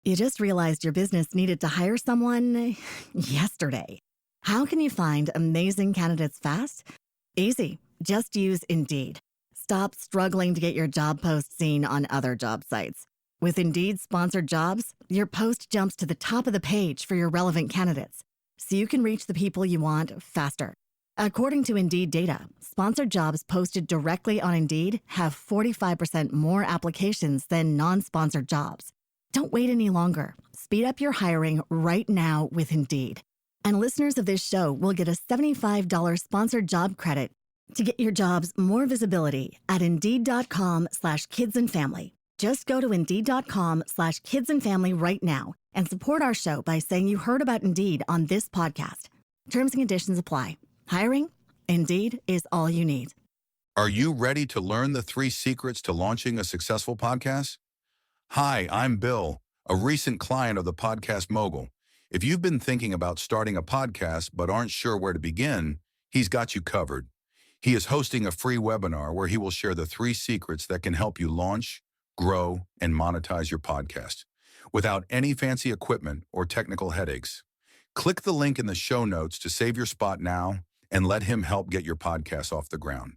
You just realized your business needed to hire someone yesterday. How can you find amazing candidates fast? Easy. Just use Indeed. Stop struggling to get your job post seen on other job sites. With Indeed sponsored jobs, your post jumps to the top of the page for your relevant candidates, so you can reach the people you want faster. According to Indeed data, sponsored jobs posted directly on Indeed have 45% more applications than non-sponsored jobs. Don't wait any longer. Speed up your hiring right now with Indeed. And listeners of this show will get a $75 sponsored job credit to get your jobs more visibility at Indeed.com/kidsandfamily. Just go to Indeed.com/kidsandfamily right now and support our show by saying you heard about Indeed on this podcast. Terms and conditions apply. Hiring? Indeed is all you need. Are you ready to learn the 3 secrets to launching a successful podcast? Hi, I'm Bill, a recent client of the Podcast Mogul. If you've been thinking about starting a podcast but aren't sure where to begin, he's got you covered. He is hosting a free webinar where he will share the 3 secrets that can help you launch, grow, and monetize your podcast without any fancy equipment or technical headaches. Click the link in the show notes to save your spot now and let him help get your podcast off the ground.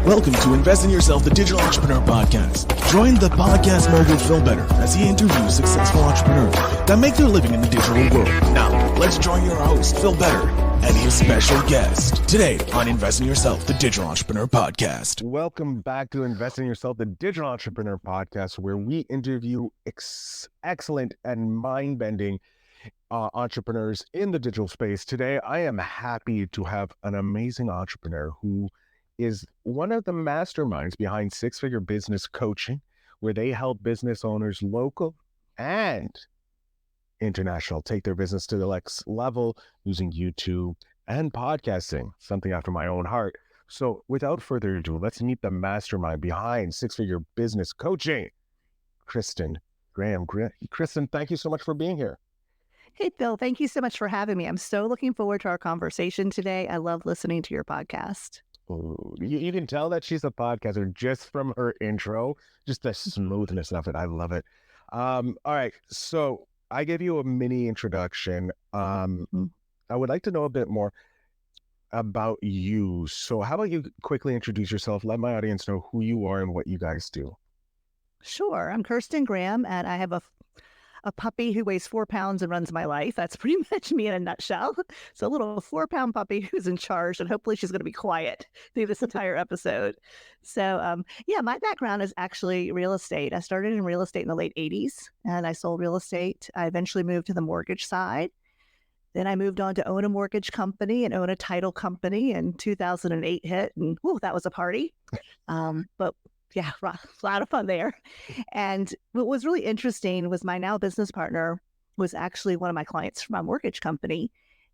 Welcome to Invest in Yourself, the Digital Entrepreneur Podcast. Join the podcast mogul Phil Better as he interviews successful entrepreneurs that make their living in the digital world. Now, let's join your host, Phil Better, and his special guest today on Invest in Yourself, the Digital Entrepreneur Podcast. Welcome back to Invest in Yourself, the Digital Entrepreneur Podcast, where we interview excellent and mind-bending entrepreneurs in the digital space. Today, I am happy to have an amazing entrepreneur who is one of the masterminds behind six-figure business coaching, where they help business owners, local and international, take their business to the next level using YouTube and podcasting, something after my own heart. So without further ado, let's meet the mastermind behind six-figure business coaching, Kristin Graham. Kristin, thank you so much for being here. Hey, Bill, thank you so much for having me. I'm so looking forward to our conversation today. I love listening to your podcast. Ooh, you can tell that she's a podcaster just from her intro, just the smoothness of it. I love it. All right. So I gave you a mini introduction. I would like to know a bit more about you. So how about you quickly introduce yourself? Let my audience know who you are and what you guys do. Sure. I'm Kristin Graham, and I have a puppy who weighs 4 pounds and runs my life. That's pretty much me in a nutshell. So a little 4-pound puppy who's in charge, and hopefully she's going to be quiet through this entire episode. So my background is actually real estate. I started in real estate in the late 80s, and I sold real estate. I eventually moved to the mortgage side. Then I moved on to own a mortgage company and own a title company, and 2008 hit, and that was a party. But yeah, a lot of fun there. And what was really interesting was my now business partner was actually one of my clients from my mortgage company.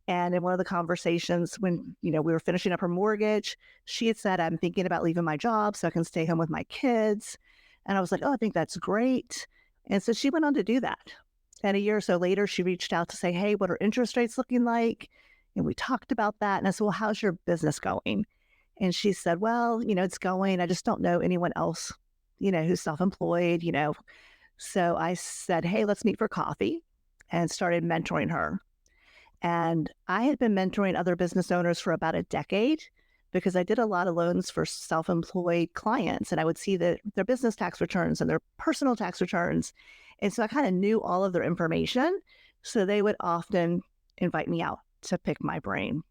And in one of the conversations when, we were finishing up her mortgage, she had said, I'm thinking about leaving my job so I can stay home with my kids. And I was like, oh, I think that's great. And so she went on to do that. And a year or so later, she reached out to say, hey, what are interest rates looking like? And we talked about that. And I said, well, how's your business going? And she said, well, it's going. I just don't know anyone else, who's self-employed, So I said, hey, let's meet for coffee, and started mentoring her. And I had been mentoring other business owners for about a decade because I did a lot of loans for self-employed clients, and I would see their business tax returns and their personal tax returns. And so I kind of knew all of their information. So they would often invite me out to pick my brain.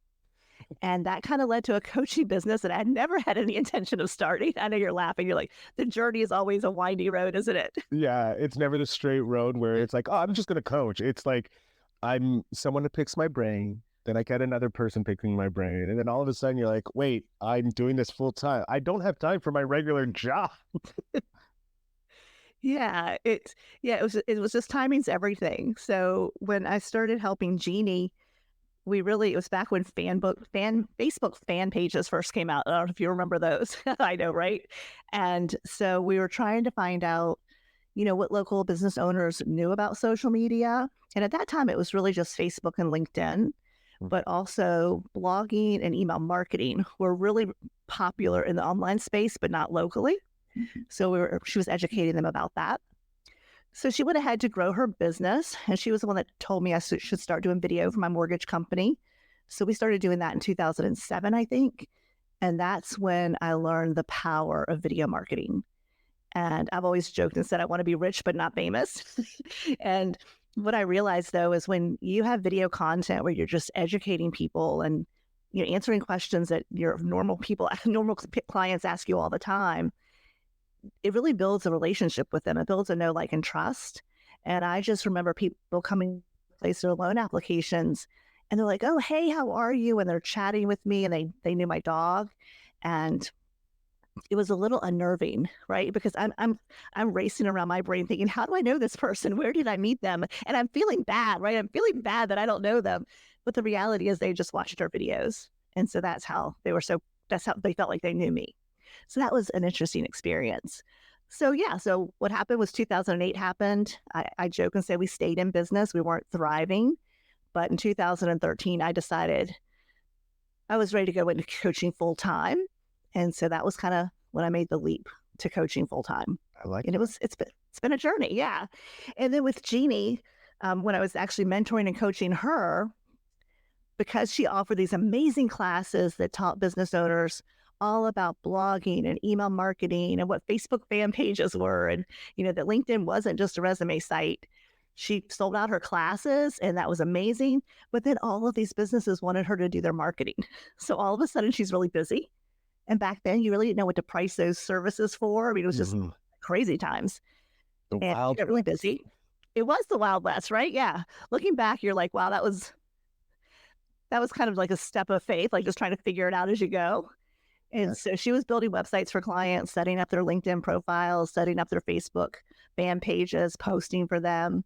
And that kind of led to a coaching business that I had never had any intention of starting. I know you're laughing. You're like, the journey is always a windy road, isn't it? Yeah, it's never the straight road where it's like, oh, I'm just going to coach. It's like, I'm someone that picks my brain. Then I get another person picking my brain. And then all of a sudden you're like, wait, I'm doing this full time. I don't have time for my regular job. Yeah, it was just timing's everything. So when I started helping Jeannie, it was back when Facebook fan pages first came out. I don't know if you remember those. I know, right? And so we were trying to find out, what local business owners knew about social media. And at that time, it was really just Facebook and LinkedIn, but also blogging and email marketing were really popular in the online space, but not locally. So she was educating them about that. So she went ahead to grow her business, and she was the one that told me I should start doing video for my mortgage company. So we started doing that in 2007, I think. And that's when I learned the power of video marketing. And I've always joked and said I want to be rich but not famous. And what I realized though is when you have video content where you're just educating people and answering questions that your normal clients ask you all the time, it really builds a relationship with them. It builds a know, like, and trust. And I just remember people coming to place their loan applications and they're like, "Oh, hey, how are you?" And they're chatting with me, and they knew my dog. And it was a little unnerving, right? Because I'm racing around my brain thinking, how do I know this person? Where did I meet them? And I'm feeling bad, right? I'm feeling bad that I don't know them. But the reality is they just watched our videos. And so that's how they felt like they knew me. So that was an interesting experience. So yeah, so what happened was 2008 happened. I joke and say we stayed in business. We weren't thriving. But in 2013, I decided I was ready to go into coaching full time. And so that was kind of when I made the leap to coaching full time. I like And it's been a journey, yeah. And then with Jeannie, when I was actually mentoring and coaching her, because she offered these amazing classes that taught business owners all about blogging and email marketing and what Facebook fan pages were, and that LinkedIn wasn't just a resume site. She sold out her classes, and that was amazing. But then all of these businesses wanted her to do their marketing. So all of a sudden, she's really busy. And back then, you really didn't know what to price those services for. I mean, it was just crazy times. The And wild she got really busy. It was the Wild West, right? Yeah. Looking back, you're like, wow, that was kind of like a step of faith, like just trying to figure it out as you go. And so she was building websites for clients, setting up their LinkedIn profiles, setting up their Facebook fan pages, posting for them.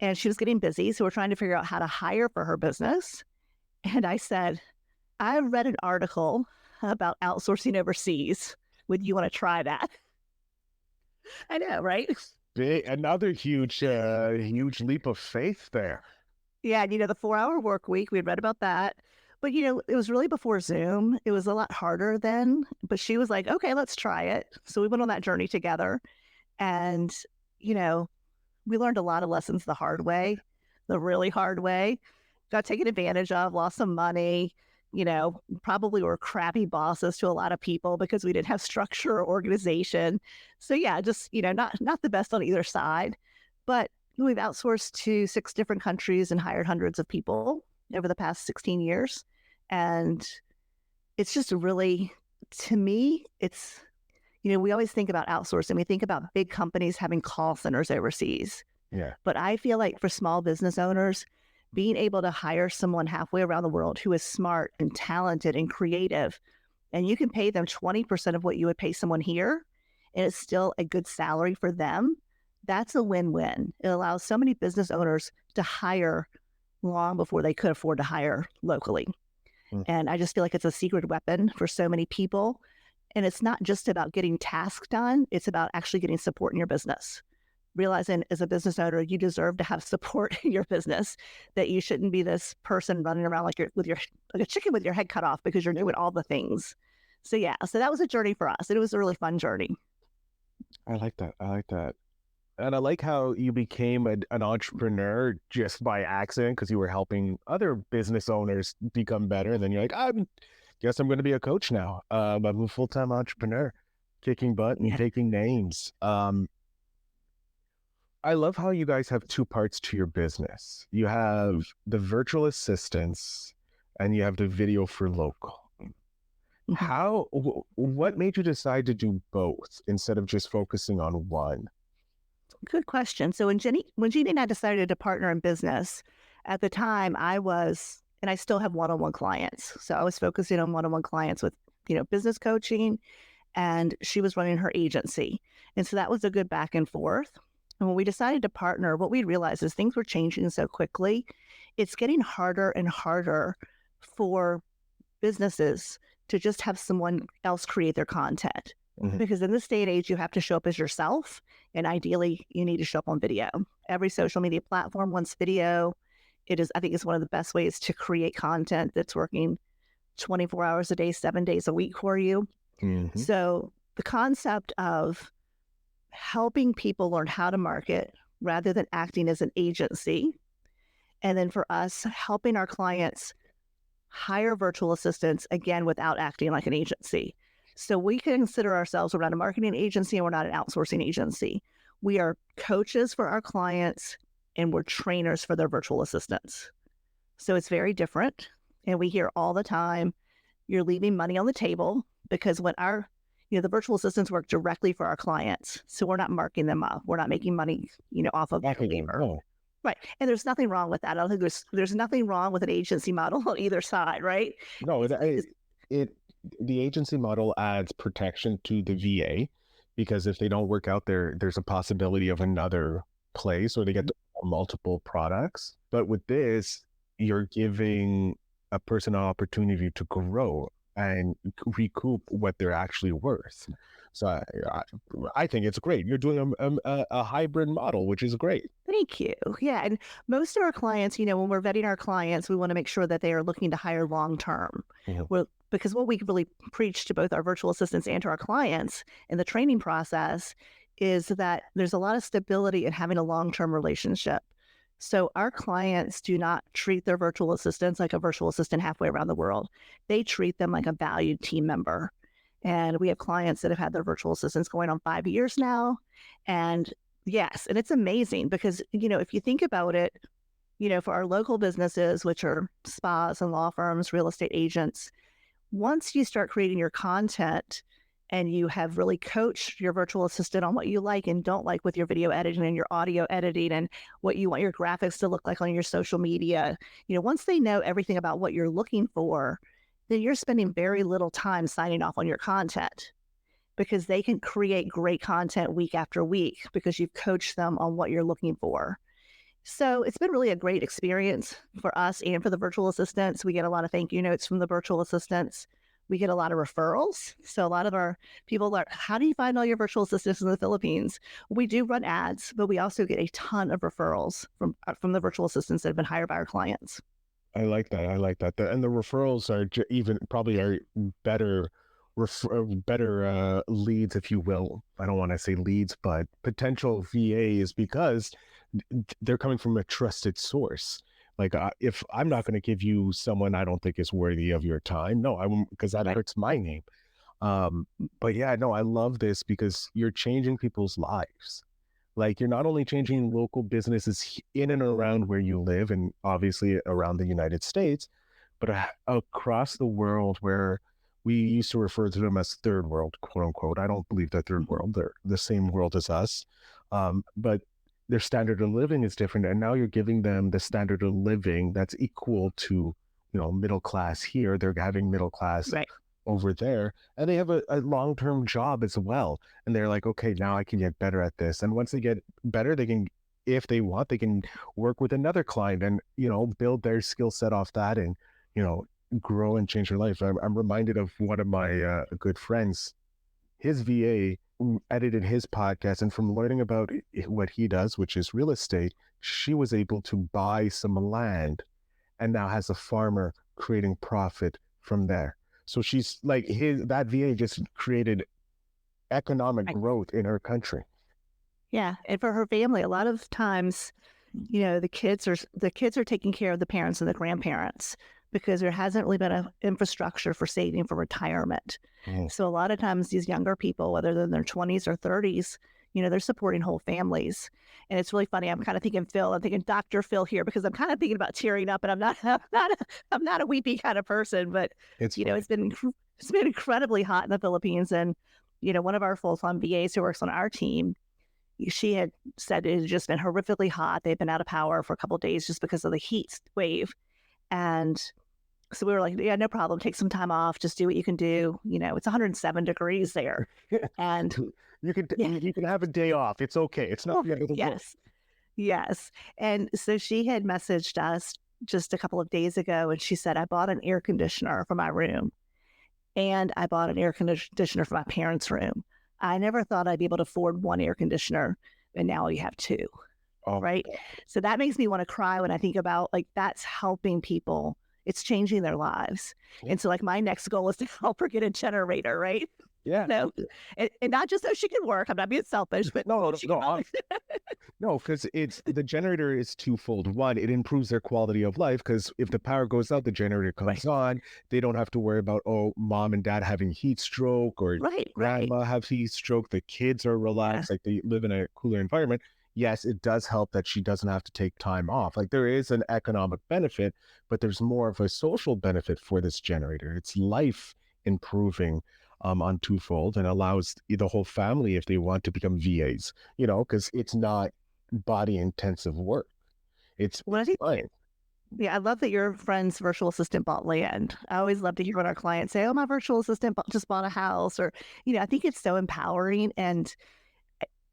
And she was getting busy. So we're trying to figure out how to hire for her business. And I said, I read an article about outsourcing overseas. Would you want to try that? I know, right? Another huge leap of faith there. Yeah, and the 4-hour work week, we had read about that. But it was really before Zoom. It was a lot harder then. But she was like, okay, let's try it. So we went on that journey together. And, we learned a lot of lessons the hard way, the really hard way. Got taken advantage of, lost some money, probably were crappy bosses to a lot of people because we didn't have structure or organization. So yeah, just, not the best on either side. But we've outsourced to 6 different countries and hired hundreds of people over the past 16 years. And it's just really, to me, it's, we always think about outsourcing. We think about big companies having call centers overseas. Yeah. But I feel like for small business owners, being able to hire someone halfway around the world who is smart and talented and creative, and you can pay them 20% of what you would pay someone here, and it's still a good salary for them, that's a win-win. It allows so many business owners to hire long before they could afford to hire locally. And I just feel like it's a secret weapon for so many people. And it's not just about getting tasks done. It's about actually getting support in your business. Realizing as a business owner, you deserve to have support in your business, that you shouldn't be this person running around like a chicken with your head cut off because you're doing all the things. So yeah, so that was a journey for us. It was a really fun journey. I like that. And I like how you became an entrepreneur just by accident because you were helping other business owners become better. And then you're like, guess I'm going to be a coach now. I'm a full-time entrepreneur, kicking butt and taking names. I love how you guys have 2 parts to your business. You have the virtual assistants and you have the video for local. What made you decide to do both instead of just focusing on one? Good question. So when Jeannie and I decided to partner in business, at the time and I still have one-on-one clients. So I was focusing on one-on-one clients with, business coaching, and she was running her agency. And so that was a good back and forth. And when we decided to partner, what we realized is things were changing so quickly. It's getting harder and harder for businesses to just have someone else create their content. Because in this day and age, you have to show up as yourself. And ideally, you need to show up on video. Every social media platform wants video. I think it's one of the best ways to create content that's working 24 hours a day, 7 days a week for you. So the concept of helping people learn how to market, rather than acting as an agency. And then for us, helping our clients hire virtual assistants, again, without acting like an agency. So we consider ourselves, we're not a marketing agency and we're not an outsourcing agency. We are coaches for our clients and we're trainers for their virtual assistants. So it's very different. And we hear all the time, you're leaving money on the table, because when the virtual assistants work directly for our clients. So we're not marking them up. We're not making money, off of their labor. Oh, Right. And there's nothing wrong with that. I don't think there's nothing wrong with an agency model on either side, right? no, the agency model adds protection to the VA, because if they don't work out there, there's a possibility of another place or they get multiple products. But with this, you're giving a person an opportunity to grow and recoup what they're actually worth. So I think it's great. You're doing a hybrid model, which is great. Thank you. Yeah. And most of our clients, when we're vetting our clients, we want to make sure that they are looking to hire long-term. Mhm. Because what we really preach to both our virtual assistants and to our clients in the training process is that there's a lot of stability in having a long-term relationship. So our clients do not treat their virtual assistants like a virtual assistant halfway around the world. They treat them like a valued team member. And we have clients that have had their virtual assistants going on 5 years now. And yes, and it's amazing because, if you think about it, for our local businesses, which are spas and law firms, real estate agents, once you start creating your content and you have really coached your virtual assistant on what you like and don't like with your video editing and your audio editing and what you want your graphics to look like on your social media, once they know everything about what you're looking for, then you're spending very little time signing off on your content, because they can create great content week after week because you've coached them on what you're looking for. So it's been really a great experience for us and for the virtual assistants. We get a lot of thank you notes from the virtual assistants. We get a lot of referrals. So a lot of our people are, how do you find all your virtual assistants in the Philippines? We do run ads, but we also get a ton of referrals from the virtual assistants that have been hired by our clients. I like that. And the referrals are even probably are better, better leads, if you will. I don't want to say leads, but potential VAs, because they're coming from a trusted source. Like if I'm not going to give you someone I don't think is worthy of your time, no, I won't, because that hurts my name. But yeah, no, I love this because you're changing people's lives. Like you're not only changing local businesses in and around where you live and obviously around the United States, but across the world where we used to refer to them as third world, quote unquote. I don't believe they're third world. They're the same world as us. But their standard of living is different. And now you're giving them the standard of living that's equal to, middle class here. They're having middle class over there, and they have a long-term job as well. And they're like, okay, now I can get better at this. And once they get better, they can, if they want, they can work with another client and, build their skill set off that and, grow and change their life. I'm reminded of one of my good friends. His VA edited his podcast, and from learning about what he does, which is real estate, she was able to buy some land and now has a farmer creating profit from there. So she's like, that VA just created economic growth in her country. Yeah. And for her family, a lot of times, the kids are taking care of the parents and the grandparents because there hasn't really been an infrastructure for saving for retirement. So a lot of times these younger people, whether they're in their 20s or 30s, they're supporting whole families. And it's really funny. I'm kind of thinking Phil. I'm thinking Dr. Phil here because I'm kind of thinking about tearing up, and I'm not a weepy kind of person. But it's been incredibly hot in the Philippines, and one of our full-time VAs who works on our team, she had said it had just been horrifically hot. They've been out of power for a couple of days just because of the heat wave, and so we were like, yeah, no problem. Take some time off. Just do what you can do. It's 107 degrees there, and you can have a day off. It's okay. It's not the end of the world. Yes. And so she had messaged us just a couple of days ago, and she said, I bought an air conditioner for my room, and I bought an air conditioner for my parents' room. I never thought I'd be able to afford one air conditioner, and now you have two. Oh, right. So that makes me want to cry when I think about that's helping people. It's changing their lives. And so my next goal is to help her get a generator, right? Yeah. No, and not just so she can work. I'm not being selfish, but No, she no, can no, because it's the generator is twofold. One, it improves their quality of life because if the power goes out, the generator comes on. They don't have to worry about, oh, mom and dad having heat stroke or right. grandma have heat stroke. The kids are relaxed, like they live in a cooler environment. Yes, it does help that she doesn't have to take time off. Like there is an economic benefit, but there's more of a social benefit for this generator. It's life improving on twofold and allows the whole family, if they want to become VAs, because it's not body intensive work. It's Well, I think fine. Yeah, I love that your friend's virtual assistant bought land. I always love to hear when our clients say, "Oh, my virtual assistant just bought a house," or I think it's so empowering, and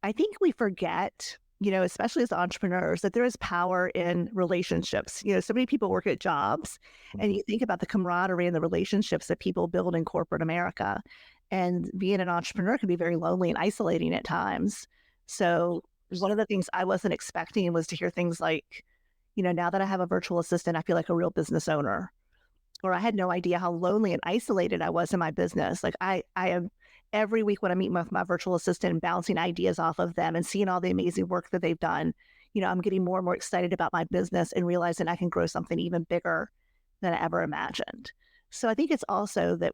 I think we forget, especially as entrepreneurs, that there is power in relationships. So many people work at jobs, and you think about the camaraderie and the relationships that people build in corporate America, and being an entrepreneur can be very lonely and isolating at times. So one of the things I wasn't expecting was to hear things like, now that I have a virtual assistant, I feel like a real business owner. Or I had no idea how lonely and isolated I was in my business. Like I am every week when I meet with my virtual assistant and bouncing ideas off of them and seeing all the amazing work that they've done, I'm getting more and more excited about my business and realizing I can grow something even bigger than I ever imagined. So I think it's also that,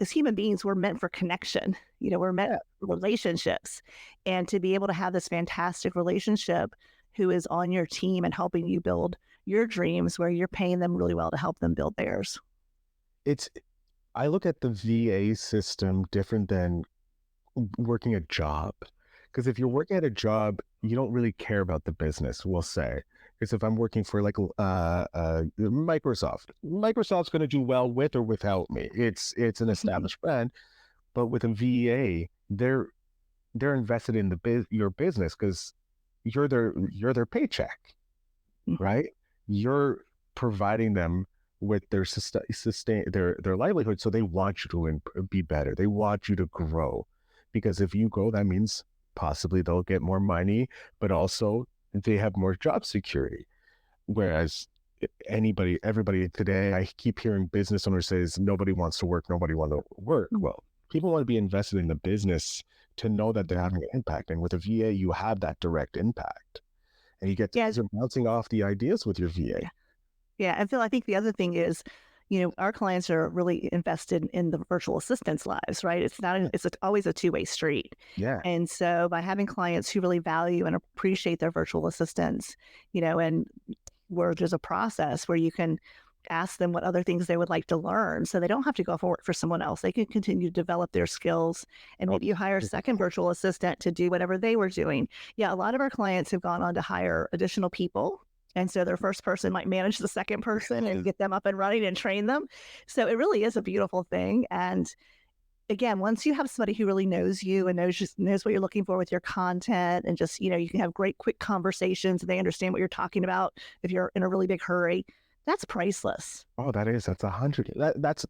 as human beings, we're meant for connection. We're meant for relationships. And to be able to have this fantastic relationship who is on your team and helping you build your dreams where you're paying them really well to help them build theirs. I look at the VA system different than working a job. Because if you're working at a job, you don't really care about the business, we'll say. Because if I'm working for like Microsoft's going to do well with or without me. It's an established brand. But with a VA, they're invested in your business because you're their paycheck, right? You're providing them with their their livelihood, so they want you to be better. They want you to grow, because if you grow, that means possibly they'll get more money, but also they have more job security. Whereas everybody today, I keep hearing business owners says nobody wants to work. Well, people want to be invested in the business to know that they're having an impact. And with a VA, you have that direct impact. And you get to bouncing off the ideas with your VA. Yeah. I think the other thing is, our clients are really invested in the virtual assistants' lives, right? It's always a two-way street. Yeah. And so by having clients who really value and appreciate their virtual assistants, and where there's a process where you can ask them what other things they would like to learn so they don't have to go off and work for someone else. They can continue to develop their skills, and maybe you hire a second virtual assistant to do whatever they were doing. Yeah, a lot of our clients have gone on to hire additional people. And so their first person might manage the second person and get them up and running and train them. So it really is a beautiful thing. And again, once you have somebody who really knows you and knows what you're looking for with your content, and just, you can have great, quick conversations and they understand what you're talking about if you're in a really big hurry, that's priceless. Oh, that's 100. That's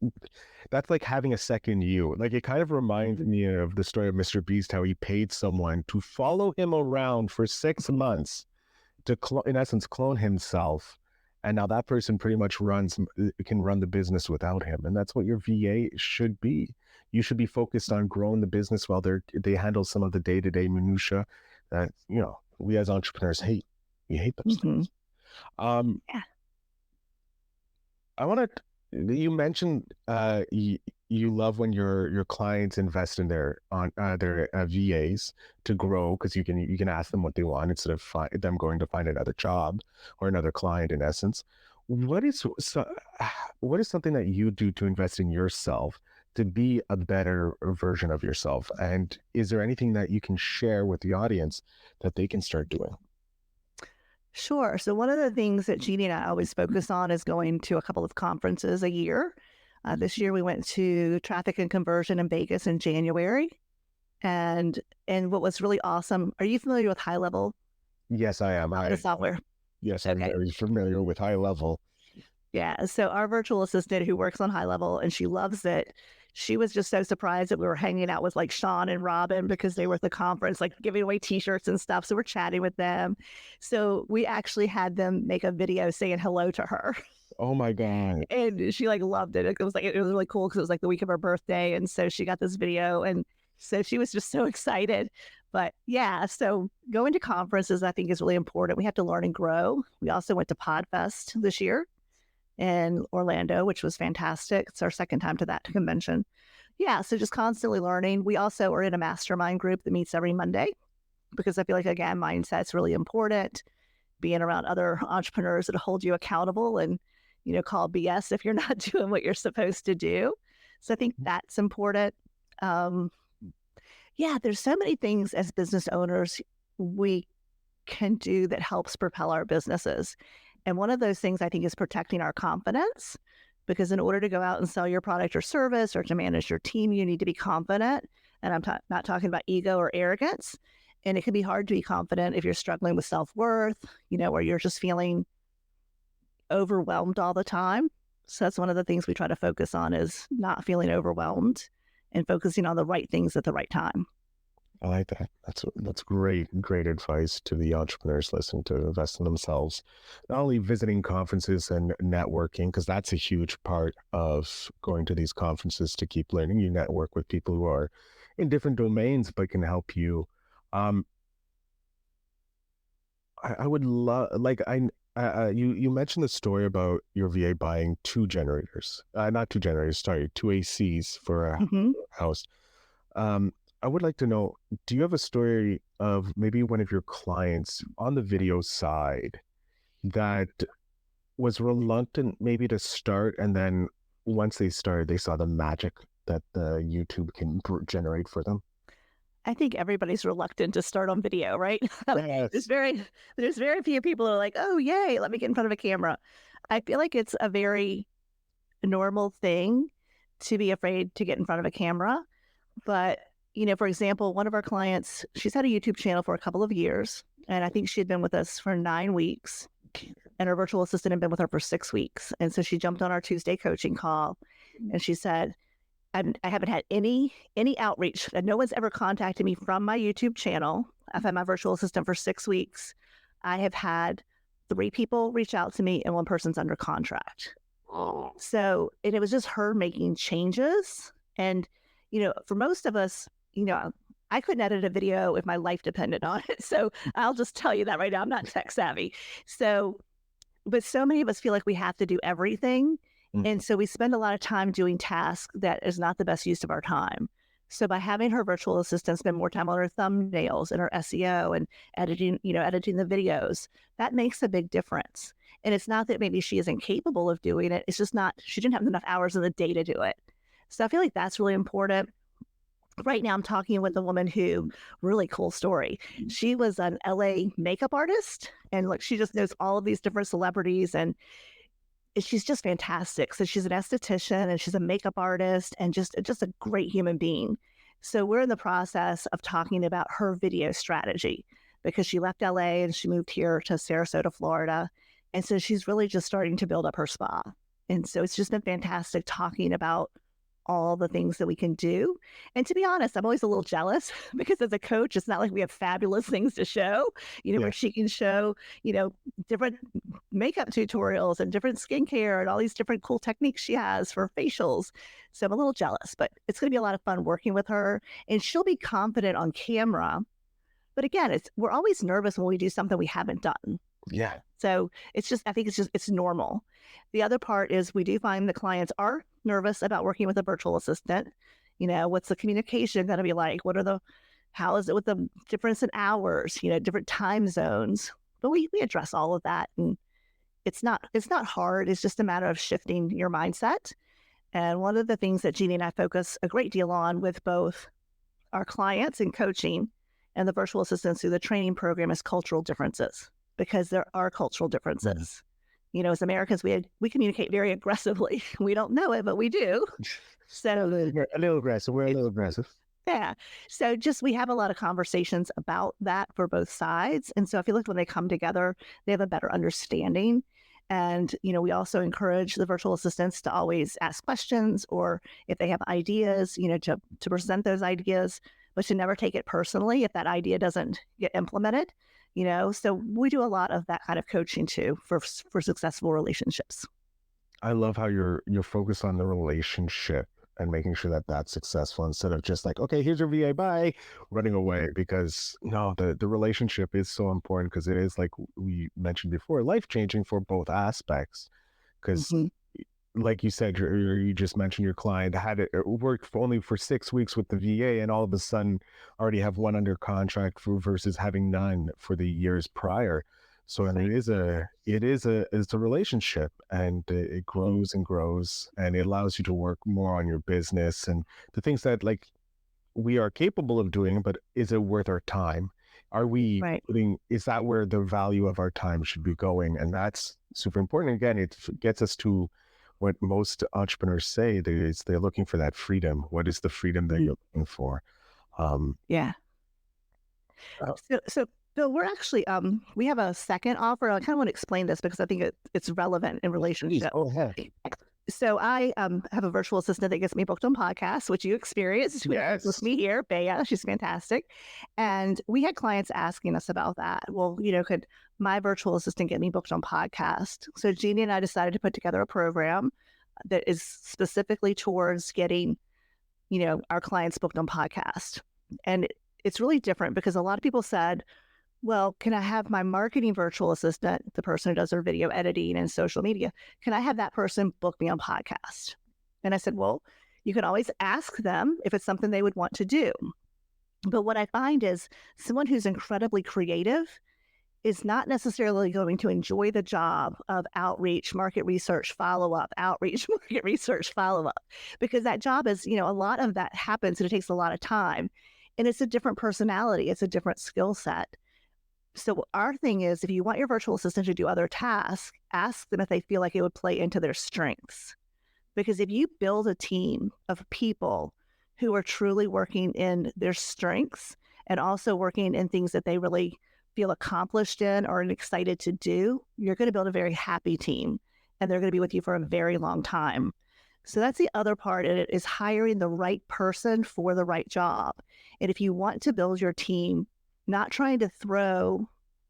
like having a second you. Like it kind of reminds me of the story of Mr. Beast, how he paid someone to follow him around for 6 months to in essence clone himself, and now that person pretty much can run the business without him. And that's what your VA should be. You should be focused on growing the business while they handle some of the day-to-day minutia that we as entrepreneurs hate. We hate those things. Yeah. I want to. You mentioned you love when your clients invest in their VAs to grow, because you can ask them what they want instead of them going to find another job or another client. In essence, what is something that you do to invest in yourself to be a better version of yourself? And is there anything that you can share with the audience that they can start doing? Sure. So one of the things that Jeannie and I always focus on is going to a couple of conferences a year. This year we went to Traffic and Conversion in Vegas in January. And what was really awesome, are you familiar with High Level? Yes, I am. The software. Yes, I'm very familiar with High Level. Yeah. So our virtual assistant who works on High Level, and she loves it, she was just so surprised that we were hanging out with like Sean and Robin because they were at the conference, like giving away t-shirts and stuff. So we're chatting with them. So we actually had them make a video saying hello to her. Oh my God. And she like loved it. It was really cool because it was like the week of her birthday. And so she got this video. And so she was just so excited. But yeah, so going to conferences, I think, is really important. We have to learn and grow. We also went to PodFest this year in Orlando, which was fantastic. It's our second time to that convention. Yeah, so just constantly learning. We also are in a mastermind group that meets every Monday because I feel like, again, mindset's really important. Being around other entrepreneurs that hold you accountable and, call BS if you're not doing what you're supposed to do. So I think that's important. Yeah, there's so many things as business owners we can do that helps propel our businesses. And one of those things I think is protecting our confidence, because in order to go out and sell your product or service or to manage your team, you need to be confident. And I'm not talking about ego or arrogance. And it can be hard to be confident if you're struggling with self-worth, or you're just feeling overwhelmed all the time. So that's one of the things we try to focus on is not feeling overwhelmed and focusing on the right things at the right time. I like that. That's great advice to the entrepreneurs listening to invest in themselves. Not only visiting conferences and networking, because that's a huge part of going to these conferences to keep learning. You network with people who are in different domains, but can help you. I would love, you mentioned the story about your VA buying two ACs for a house. I would like to know, do you have a story of maybe one of your clients on the video side that was reluctant maybe to start, and then once they started, they saw the magic that the YouTube can generate for them? I think everybody's reluctant to start on video, right? Yes. There's very few people who are like, oh, yay, let me get in front of a camera. I feel like it's a very normal thing to be afraid to get in front of a camera. But, for example, one of our clients, she's had a YouTube channel for a couple of years, and I think she had been with us for 9 weeks, and her virtual assistant had been with her for 6 weeks. And so she jumped on our Tuesday coaching call, and she said, I haven't had any outreach. No one's ever contacted me from my YouTube channel. I've had my virtual assistant for 6 weeks. I have had 3 people reach out to me, and 1 person's under contract. So, and it was just her making changes. And, for most of us, I couldn't edit a video if my life depended on it. So I'll just tell you that right now, I'm not tech savvy. So, but so many of us feel like we have to do everything. And so we spend a lot of time doing tasks that is not the best use of our time. So by having her virtual assistant spend more time on her thumbnails and her SEO and editing the videos, that makes a big difference. And it's not that maybe she isn't capable of doing it. It's just she didn't have enough hours in the day to do it. So I feel like that's really important. Right now I'm talking with a woman who, really cool story. She was an LA makeup artist, and she just knows all of these different celebrities, and she's just fantastic. So she's an esthetician and she's a makeup artist and just a great human being. So we're in the process of talking about her video strategy because she left LA and she moved here to Sarasota, Florida. And so she's really just starting to build up her spa. And so it's just been fantastic talking about all the things that we can do. And to be honest, I'm always a little jealous because as a coach, it's not like we have fabulous things to show, where she can show, different makeup tutorials and different skincare and all these different cool techniques she has for facials. So I'm a little jealous, but it's going to be a lot of fun working with her, and she'll be confident on camera. But again, we're always nervous when we do something we haven't done. Yeah. So I think it's normal. The other part is we do find the clients are nervous about working with a virtual assistant. What's the communication going to be like? How is it with the difference in hours, different time zones? But we address all of that, and it's not hard. It's just a matter of shifting your mindset. And one of the things that Jeannie and I focus a great deal on with both our clients in coaching and the virtual assistants through the training program is cultural differences, because there are cultural differences. As Americans, we communicate very aggressively. We don't know it, but we do. So a little aggressive. We're a little aggressive. Yeah. So we have a lot of conversations about that for both sides. And so I feel like when they come together, they have a better understanding. And, we also encourage the virtual assistants to always ask questions, or if they have ideas, to present those ideas, but to never take it personally if that idea doesn't get implemented. So we do a lot of that kind of coaching too for successful relationships. I love how you're focused on the relationship and making sure that that's successful instead of just like, okay, here's your VA, bye, running away. Because no, the relationship is so important because it is like we mentioned before, life changing for both aspects. Because Mhm. like you said, you just mentioned your client had it worked for only for 6 weeks with the VA, and all of a sudden already have one under contract for versus having none for the years prior. So and Right. it's a relationship, and it grows and grows, and it allows you to work more on your business and the things that like we are capable of doing. But is it worth our time? Are we Right. putting? Is that where the value of our time should be going? And that's super important. Again, it gets us to what most entrepreneurs say is they're looking for that freedom. What is the freedom that Mhm. you're looking for? Um, Yeah. uh, So Bill, we're actually we have a second offer. I kind of want to explain this because I think it's relevant in Please relationship. go ahead. So I have a virtual assistant that gets me booked on podcasts, which you experienced with Yes. me here, Bea. She's fantastic. And we had clients asking us about that. Well, could my virtual assistant get me booked on podcast? So Jeannie and I decided to put together a program that is specifically towards getting, our clients booked on podcast. And it's really different because a lot of people said, well, can I have my marketing virtual assistant, the person who does their video editing and social media, can I have that person book me on podcast? And I said, well, you can always ask them if it's something they would want to do. But what I find is someone who's incredibly creative is not necessarily going to enjoy the job of outreach, market research, follow up, outreach, market research, follow up, because that job is, a lot of that happens and it takes a lot of time. And it's a different personality, it's a different skill set. So our thing is, if you want your virtual assistant to do other tasks, ask them if they feel like it would play into their strengths. Because if you build a team of people who are truly working in their strengths and also working in things that they really feel accomplished in or excited to do, you're going to build a very happy team and they're going to be with you for a very long time. So that's the other part in it, is hiring the right person for the right job. And if you want to build your team, not trying to throw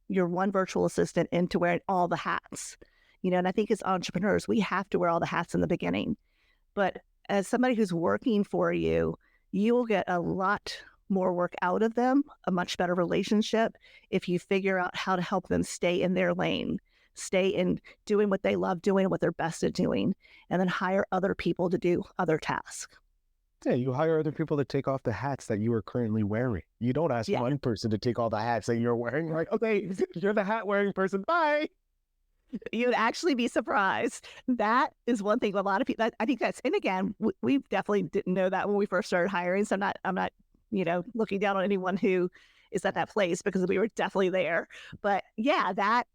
your one virtual assistant into wearing all the hats, and I think as entrepreneurs, we have to wear all the hats in the beginning. But as somebody who's working for you, you will get a lot more work out of them, a much better relationship if you figure out how to help them stay in their lane, stay in doing what they love doing, what they're best at doing, and then hire other people to do other tasks. Yeah, you hire other people to take off the hats that you are currently wearing. You don't ask Yeah. one person to take all the hats that you're wearing. Like, okay, you're the hat wearing person. Bye. You'd actually be surprised. That is one thing a lot of people, I think that's, and again, we definitely didn't know that when we first started hiring. So I'm not, looking down on anyone who is at that place because we were definitely there. But yeah, that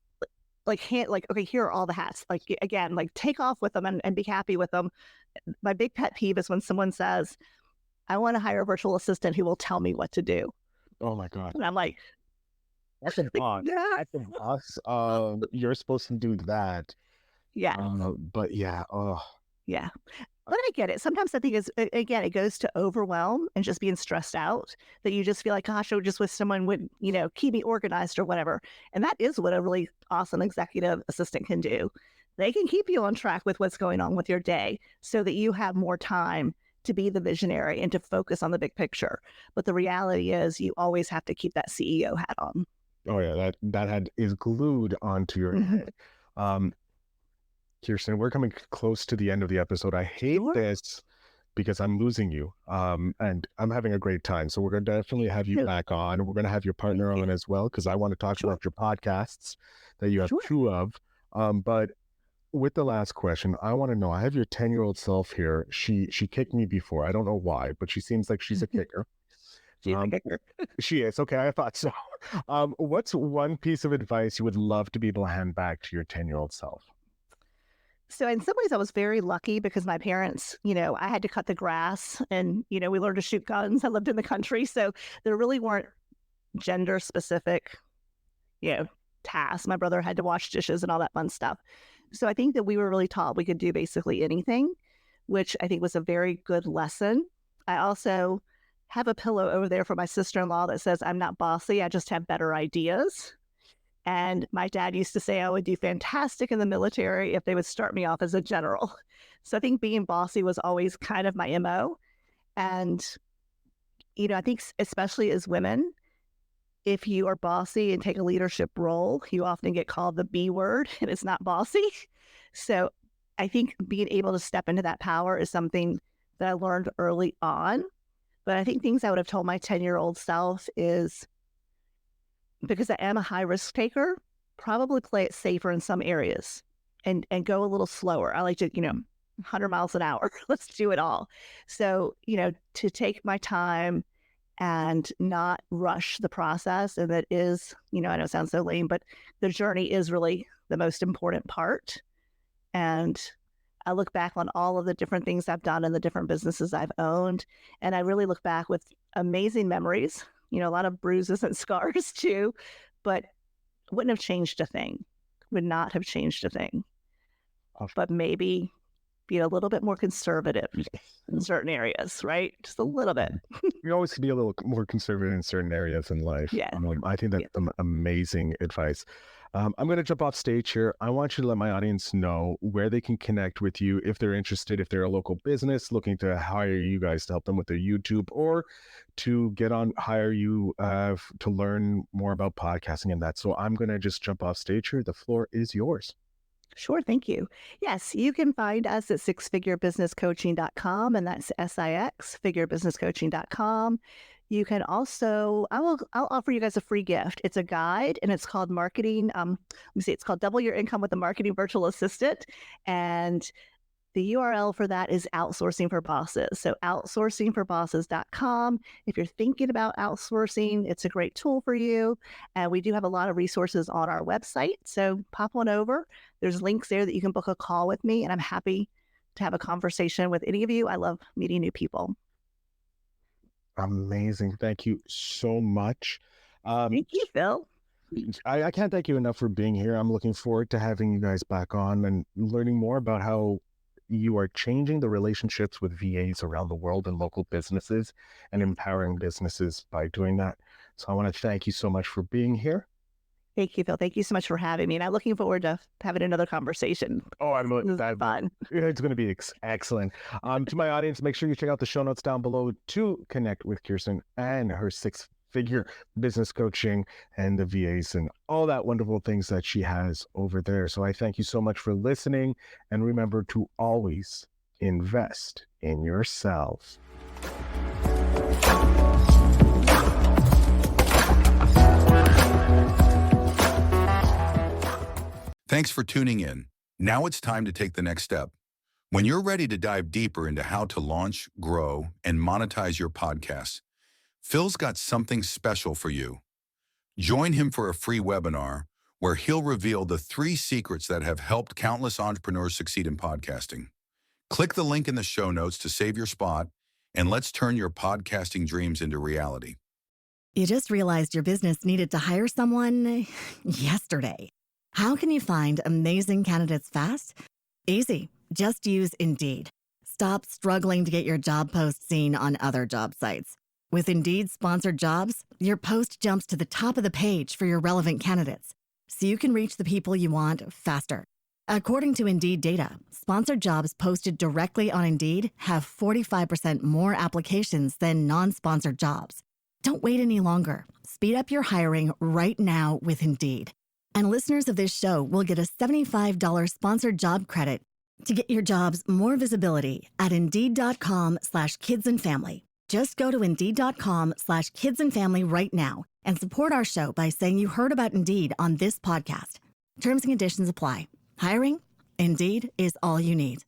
okay, here are all the hats. Like, again, like take off with them and be happy with them. My big pet peeve is when someone says, I want to hire a virtual assistant who will tell me what to do. Oh my God. And I'm like, That's a boss. yeah. That's a boss. You're supposed to do that. Yeah. But yeah, oh, Yeah. But I get it. Sometimes I think again, it goes to overwhelm and just being stressed out that you just feel like, gosh, I would just wish someone would, keep me organized or whatever. And that is what a really awesome executive assistant can do. They can keep you on track with what's going on with your day so that you have more time to be the visionary and to focus on the big picture. But the reality is you always have to keep that CEO hat on. oh yeah, that head is glued onto your head. Kirsten, we're coming close to the end of the episode. I hate Sure. this because I'm losing you. And I'm having a great time. So we're going to definitely have you Good. back on. We're going to have your partner Thank you. on as well, because I want to talk Sure. about your podcasts that you have Sure. 2 of. But with the last question, I want to know, I have your 10-year-old self here. She kicked me before. I don't know why, but she seems like she's a kicker. She's a kicker. She is. Okay, I thought so. What's one piece of advice you would love to be able to hand back to your 10-year-old self? So in some ways I was very lucky because my parents, I had to cut the grass and, we learned to shoot guns. I lived in the country. So there really weren't gender specific, tasks. My brother had to wash dishes and all that fun stuff. So I think that we were really taught we could do basically anything, which I think was a very good lesson. I also have a pillow over there for my sister-in-law that says, I'm not bossy. I just have better ideas. And my dad used to say I would do fantastic in the military if they would start me off as a general. So I think being bossy was always kind of my MO. And, I think especially as women, if you are bossy and take a leadership role, you often get called the B word, and it's not bossy. So I think being able to step into that power is something that I learned early on. But I think things I would have told my 10-year-old self is, because I am a high risk taker, probably play it safer in some areas and go a little slower. I like to, 100 miles an hour. Let's do it all. So, to take my time and not rush the process. And that is, I know it sounds so lame, but the journey is really the most important part. And I look back on all of the different things I've done and the different businesses I've owned. And I really look back with amazing memories, a lot of bruises and scars too, but wouldn't have changed a thing, would not have changed a thing. But maybe be a little bit more conservative in certain areas, right? Just a little bit. You always be a little more conservative in certain areas in life. Yeah. I think that's some amazing advice. I'm going to jump off stage here. I want you to let my audience know where they can connect with you if they're interested, if they're a local business looking to hire you guys to help them with their YouTube, or to hire you to learn more about podcasting and that. So I'm going to just jump off stage here. The floor is yours. Sure. Thank you. Yes, you can find us at sixfigurebusinesscoaching.com, and that's SIX, figurebusinesscoaching.com. You can also, I'll offer you guys a free gift. It's a guide, and it's called Marketing. It's called Double Your Income with a Marketing Virtual Assistant. And the URL for that is Outsourcing for Bosses. So outsourcingforbosses.com. If you're thinking about outsourcing, it's a great tool for you. And we do have a lot of resources on our website. So pop on over. There's links there that you can book a call with me, and I'm happy to have a conversation with any of you. I love meeting new people. Amazing. Thank you so much. Thank you, Phil. I can't thank you enough for being here. I'm looking forward to having you guys back on and learning more about how you are changing the relationships with VAs around the world and local businesses and empowering businesses by doing that. So I want to thank you so much for being here. Thank you, Phil. Thank you so much for having me. And I'm looking forward to having another conversation. Oh, That's fun. It's going to be excellent. To my audience, make sure you check out the show notes down below to connect with Kristin and her six-figure business coaching and the VAs and all that wonderful things that she has over there. So I thank you so much for listening, and remember to always invest in yourself. Thanks for tuning in. Now it's time to take the next step. When you're ready to dive deeper into how to launch, grow, and monetize your podcast, Phil's got something special for you. Join him for a free webinar where he'll reveal the 3 secrets that have helped countless entrepreneurs succeed in podcasting. Click the link in the show notes to save your spot, and let's turn your podcasting dreams into reality. You just realized your business needed to hire someone yesterday. How can you find amazing candidates fast? Easy. Just use Indeed. Stop struggling to get your job post seen on other job sites. With Indeed sponsored jobs, your post jumps to the top of the page for your relevant candidates, so you can reach the people you want faster. According to Indeed data, sponsored jobs posted directly on Indeed have 45% more applications than non-sponsored jobs. Don't wait any longer. Speed up your hiring right now with Indeed. And listeners of this show will get a $75 sponsored job credit to get your jobs more visibility at Indeed.com/kidsandfamily. Just go to Indeed.com/kidsandfamily right now and support our show by saying you heard about Indeed on this podcast. Terms and conditions apply. Hiring? Indeed is all you need.